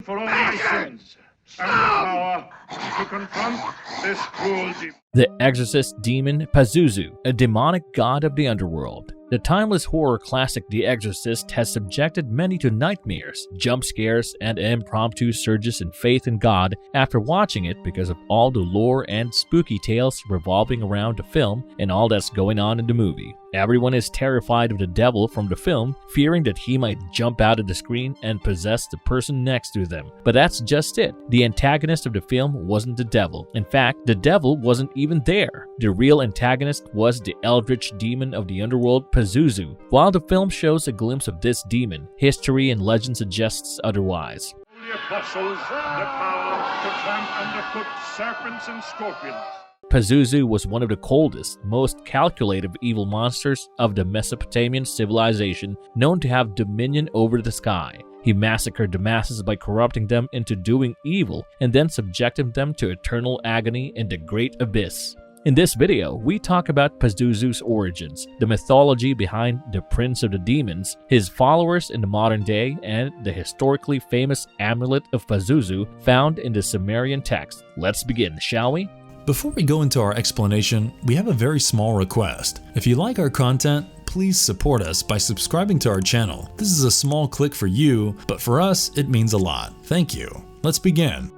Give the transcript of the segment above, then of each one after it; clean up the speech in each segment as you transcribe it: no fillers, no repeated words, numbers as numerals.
for all my sins, and the power to confront this cruel demon. The Exorcist demon Pazuzu, a demonic god of the underworld. The timeless horror classic The Exorcist has subjected many to nightmares, jump scares, and impromptu surges in faith in God after watching it because of all the lore and spooky tales revolving around the film and all that's going on in the movie. Everyone is terrified of the devil from the film, fearing that he might jump out of the screen and possess the person next to them. But that's just it. The antagonist of the film wasn't the devil. In fact, the devil wasn't even there. The real antagonist was the eldritch demon of the underworld, Pazuzu. While the film shows a glimpse of this demon, history and legend suggests otherwise. Holy apostles, the power to tramp underfoot serpents and scorpions. Pazuzu was one of the coldest, most calculative evil monsters of the Mesopotamian civilization, known to have dominion over the sky. He massacred the masses by corrupting them into doing evil and then subjecting them to eternal agony in the great abyss. In this video, we talk about Pazuzu's origins, the mythology behind the Prince of the Demons, his followers in the modern day, and the historically famous Amulet of Pazuzu found in the Sumerian text. Let's begin, shall we? Before we go into our explanation, we have a very small request. If you like our content, please support us by subscribing to our channel. This is a small click for you, but for us, it means a lot. Thank you. Let's begin.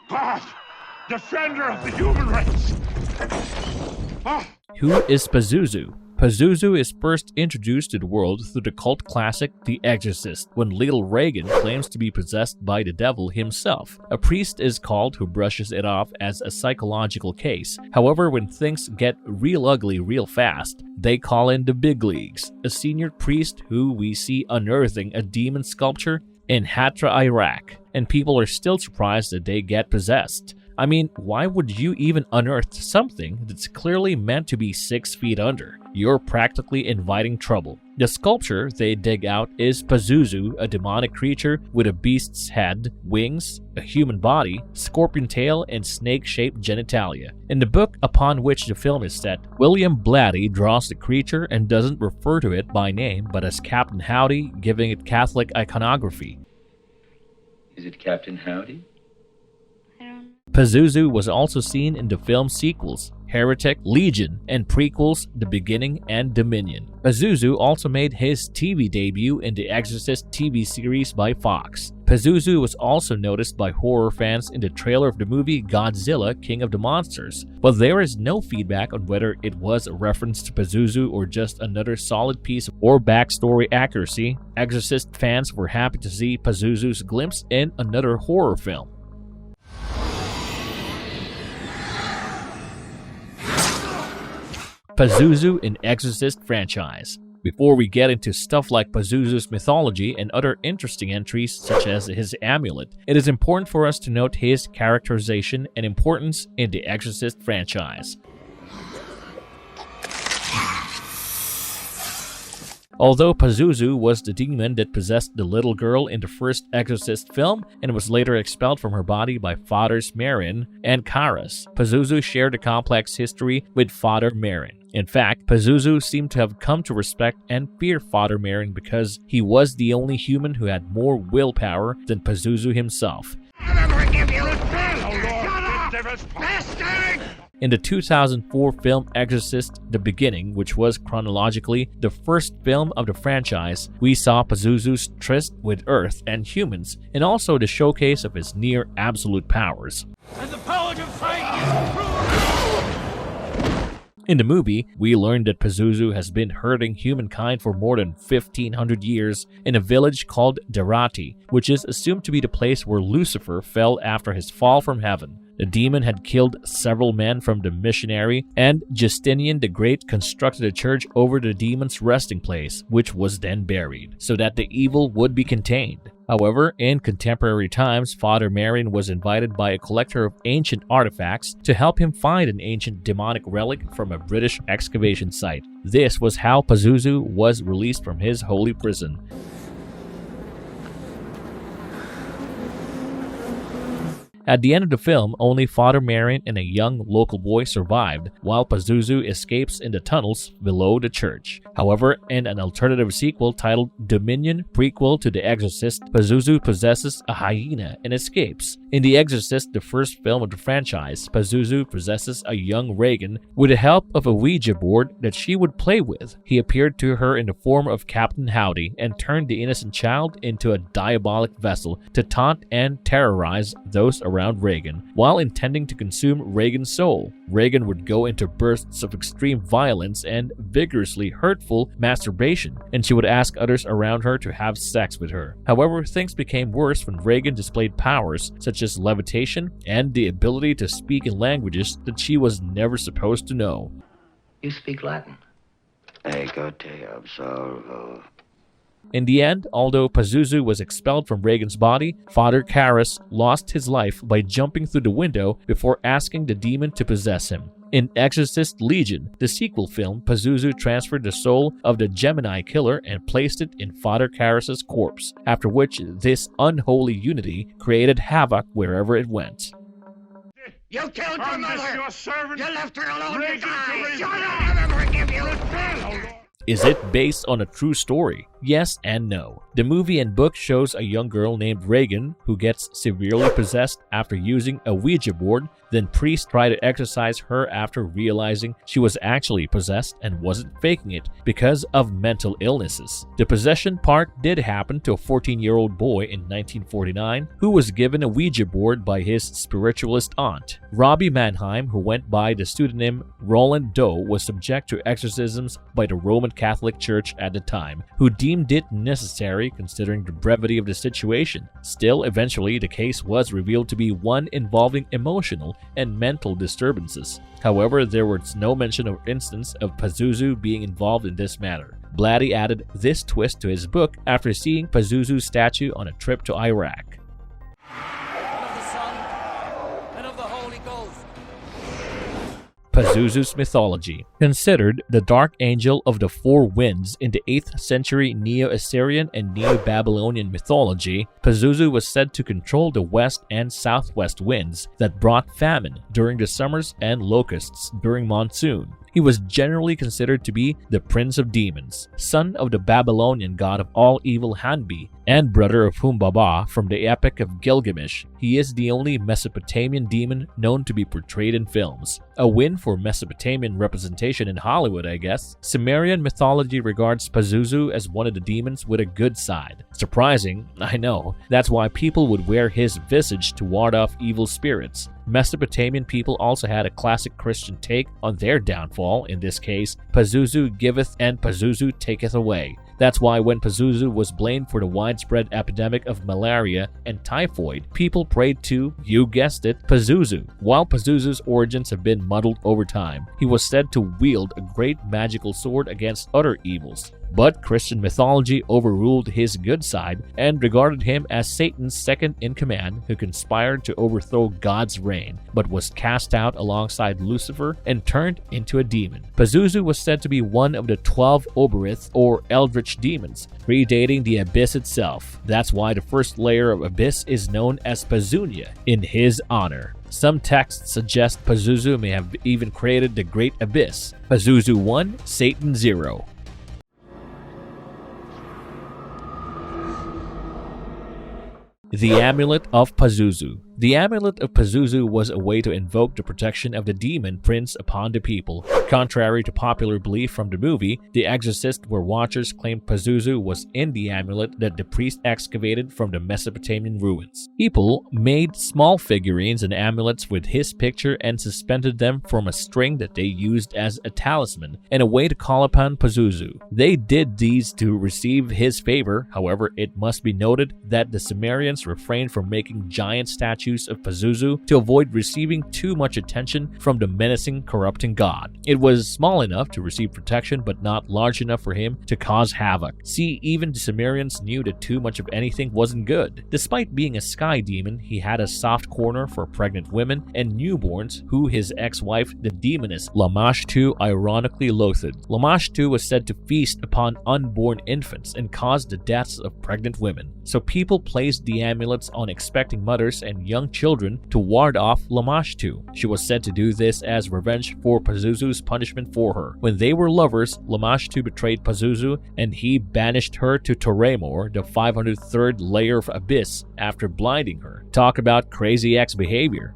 God, defender of the human race. Who is Pazuzu? Pazuzu is first introduced to the world through the cult classic The Exorcist, when little Regan claims to be possessed by the devil himself. A priest is called who brushes it off as a psychological case. However, when things get real ugly real fast, they call in the big leagues, a senior priest who we see unearthing a demon sculpture in Hatra, Iraq, and people are still surprised that they get possessed. I mean, why would you even unearth something that's clearly meant to be 6 feet under? You're practically inviting trouble. The sculpture they dig out is Pazuzu, a demonic creature with a beast's head, wings, a human body, scorpion tail, and snake-shaped genitalia. In the book upon which the film is set, William Blatty draws the creature and doesn't refer to it by name but as Captain Howdy, giving it Catholic iconography. Is it Captain Howdy? Pazuzu was also seen in the film sequels, Heretic, Legion, and prequels, The Beginning and Dominion. Pazuzu also made his TV debut in the Exorcist TV series by Fox. Pazuzu was also noticed by horror fans in the trailer of the movie Godzilla, King of the Monsters, but there is no feedback on whether it was a reference to Pazuzu or just another solid piece or backstory accuracy. Exorcist fans were happy to see Pazuzu's glimpse in another horror film. Pazuzu in Exorcist franchise. Before we get into stuff like Pazuzu's mythology and other interesting entries such as his amulet, it is important for us to note his characterization and importance in the Exorcist franchise. Although Pazuzu was the demon that possessed the little girl in the first Exorcist film and was later expelled from her body by Fathers Merrin and Karas, Pazuzu shared a complex history with Father Merrin. In fact, Pazuzu seemed to have come to respect and fear Father Merrin because he was the only human who had more willpower than Pazuzu himself. In the 2004 film Exorcist: The Beginning, which was chronologically the first film of the franchise, we saw Pazuzu's tryst with Earth and humans, and also the showcase of his near absolute powers. And the power to fight is true. In the movie, we learned that Pazuzu has been hurting humankind for more than 1,500 years in a village called Derati, which is assumed to be the place where Lucifer fell after his fall from heaven. The demon had killed several men from the missionary, and Justinian the Great constructed a church over the demon's resting place, which was then buried, so that the evil would be contained. However, in contemporary times, Father Merrin was invited by a collector of ancient artifacts to help him find an ancient demonic relic from a British excavation site. This was how Pazuzu was released from his holy prison. At the end of the film, only Father Marion and a young local boy survived, while Pazuzu escapes in the tunnels below the church. However, in an alternative sequel titled Dominion, prequel to The Exorcist, Pazuzu possesses a hyena and escapes. In The Exorcist, the first film of the franchise, Pazuzu possesses a young Regan with the help of a Ouija board that she would play with. He appeared to her in the form of Captain Howdy and turned the innocent child into a diabolic vessel to taunt and terrorize those around Regan, while intending to consume Regan's soul. Regan would go into bursts of extreme violence and vigorously hurtful masturbation, and she would ask others around her to have sex with her. However, things became worse when Regan displayed powers such as levitation and the ability to speak in languages that she was never supposed to know. You speak Latin? Ego te absolvo. In the end, although Pazuzu was expelled from Regan's body, Father Karras lost his life by jumping through the window before asking the demon to possess him. In Exorcist Legion, the sequel film, Pazuzu transferred the soul of the Gemini killer and placed it in Father Karras' corpse, after which this unholy unity created havoc wherever it went. You killed your I'm mother! this your servant. You left her alone to Regan die! to Shut up! I'll never forgive you! Is it based on a true story? Yes and no. The movie and book shows a young girl named Regan who gets severely possessed after using a Ouija board, then priests try to exorcise her after realizing she was actually possessed and wasn't faking it because of mental illnesses. The possession part did happen to a 14-year-old boy in 1949 who was given a Ouija board by his spiritualist aunt. Robbie Mannheim, who went by the pseudonym Roland Doe, was subject to exorcisms by the Roman Catholic Church at the time, who deemed it necessary considering the brevity of the situation. Still, eventually, the case was revealed to be one involving emotional and mental disturbances. However, there was no mention or instance of Pazuzu being involved in this matter. Blatty added this twist to his book after seeing Pazuzu's statue on a trip to Iraq. Pazuzus Mythology. Considered the dark angel of the four winds in the 8th century Neo-Assyrian and Neo-Babylonian mythology, Pazuzu was said to control the west and southwest winds that brought famine during the summers and locusts during monsoon. He was generally considered to be the prince of demons, son of the Babylonian god of all evil Hanbi, and brother of Humbaba from the Epic of Gilgamesh. He is the only Mesopotamian demon known to be portrayed in films. A win for Mesopotamian representation in Hollywood, I guess. Sumerian mythology regards Pazuzu as one of the demons with a good side. Surprising, I know. That's why people would wear his visage to ward off evil spirits. Mesopotamian people also had a classic Christian take on their downfall, in this case, Pazuzu giveth and Pazuzu taketh away. That's why when Pazuzu was blamed for the widespread epidemic of malaria and typhoid, people prayed to, you guessed it, Pazuzu. While Pazuzu's origins have been muddled over time, he was said to wield a great magical sword against other evils. But Christian mythology overruled his good side and regarded him as Satan's second-in-command who conspired to overthrow God's reign, but was cast out alongside Lucifer and turned into a demon. Pazuzu was said to be one of the 12 Oberith or eldritch demons, predating the Abyss itself. That's why the first layer of Abyss is known as Pazunia, in his honor. Some texts suggest Pazuzu may have even created the Great Abyss. Pazuzu 1, Satan 0. The Amulet of Pazuzu. The Amulet of Pazuzu was a way to invoke the protection of the demon prince upon the people. Contrary to popular belief from the movie, The Exorcist, where watchers claimed Pazuzu was in the amulet that the priest excavated from the Mesopotamian ruins. People made small figurines and amulets with his picture and suspended them from a string that they used as a talisman and a way to call upon Pazuzu. They did these to receive his favor. However, it must be noted that the Sumerians refrained from making giant statues of Pazuzu to avoid receiving too much attention from the menacing, corrupting god. It was small enough to receive protection, but not large enough for him to cause havoc. See, even the Sumerians knew that too much of anything wasn't good. Despite being a sky demon, he had a soft corner for pregnant women and newborns who his ex-wife, the demoness Lamashtu, ironically loathed. Lamashtu was said to feast upon unborn infants and cause the deaths of pregnant women. So people placed the amulets on expecting mothers and young children to ward off Lamashtu. She was said to do this as revenge for Pazuzu's punishment for her. When they were lovers, Lamashtu betrayed Pazuzu and he banished her to Toremor, the 503rd layer of Abyss, after blinding her. Talk about crazy ex behavior.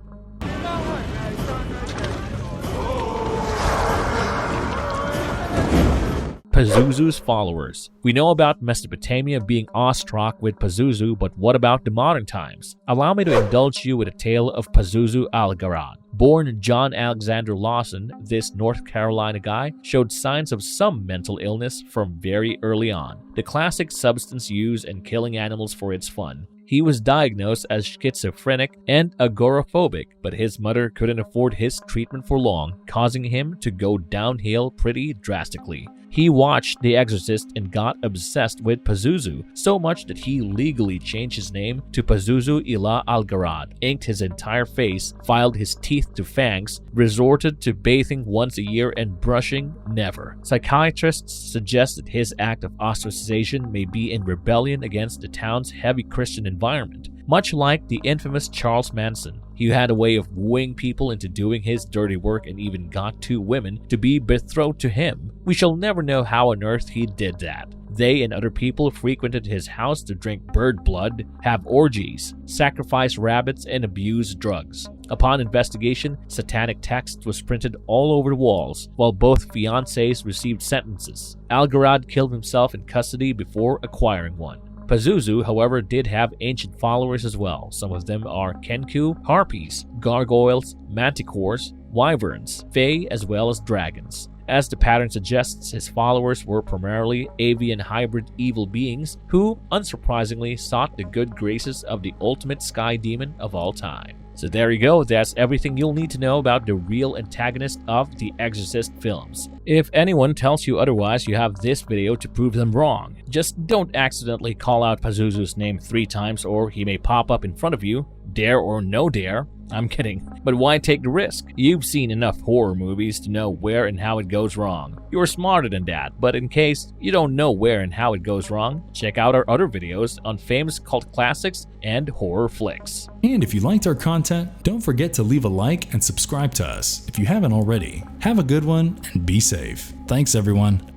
Pazuzus Followers. We know about Mesopotamia being awestruck with Pazuzu, but what about the modern times? Allow me to indulge you with a tale of Pazuzu Algarad. Born John Alexander Lawson, this North Carolina guy showed signs of some mental illness from very early on. The classic substance use and killing animals for its fun. He was diagnosed as schizophrenic and agoraphobic, but his mother couldn't afford his treatment for long, causing him to go downhill pretty drastically. He watched The Exorcist and got obsessed with Pazuzu, so much that he legally changed his name to Pazuzu Ila Algarad, inked his entire face, filed his teeth to fangs, resorted to bathing once a year and brushing never. Psychiatrists suggest that his act of ostracization may be in rebellion against the town's heavy Christian environment, much like the infamous Charles Manson. He had a way of wooing people into doing his dirty work and even got 2 women to be betrothed to him. We shall never know how on earth he did that. They and other people frequented his house to drink bird blood, have orgies, sacrifice rabbits, and abuse drugs. Upon investigation, satanic text was printed all over the walls, while both fiancés received sentences. Algarad killed himself in custody before acquiring one. Pazuzu, however, did have ancient followers as well. Some of them are Kenku, harpies, gargoyles, manticores, wyverns, fae, as well as dragons. As the pattern suggests, his followers were primarily avian hybrid evil beings who, unsurprisingly, sought the good graces of the ultimate sky demon of all time. So there you go, that's everything you'll need to know about the real antagonist of the Exorcist films. If anyone tells you otherwise, you have this video to prove them wrong. Just don't accidentally call out Pazuzu's name 3 times or he may pop up in front of you, dare or no dare. I'm kidding, but why take the risk? You've seen enough horror movies to know where and how it goes wrong. You're smarter than that, but in case you don't know where and how it goes wrong, check out our other videos on famous cult classics and horror flicks. And if you liked our content, don't forget to leave a like and subscribe to us if you haven't already. Have a good one and be safe. Thanks everyone.